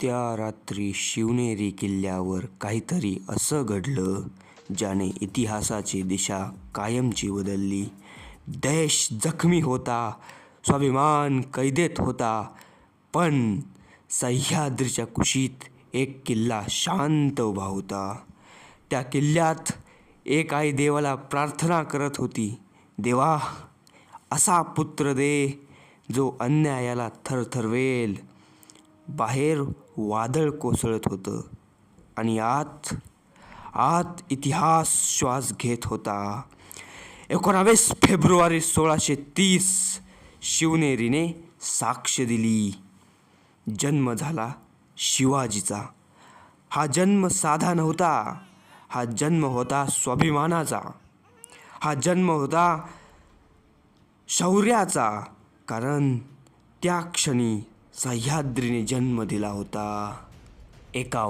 त्या रात्री शिवनेरी किल्ल्यावर काहीतरी असं घडलं ज्याने इतिहासाची दिशा कायमची बदलली. देश जखमी होता, स्वाभिमान कैदेत होता, पण सह्याद्रीच्या कुशीत एक किल्ला शांत उभा होता. त्या किल्ल्यात एक आई देवाला प्रार्थना करत होती, देवा, असा पुत्र दे जो अन्यायाला थरथरवेल. बाहेर वादळ कोसळत होतं आणि आत आत इतिहास श्वास घेत होता. 19 फेब्रुवारी 1630 शिवनेरीने साक्ष दिली. जन्म झाला शिवाजीचा. हा जन्म साधा नव्हता. हा जन्म होता स्वाभिमानाचा. हा जन्म होता शौर्याचा. कारण त्या क्षणी सह्याद्रीने जन्म दिला होता एका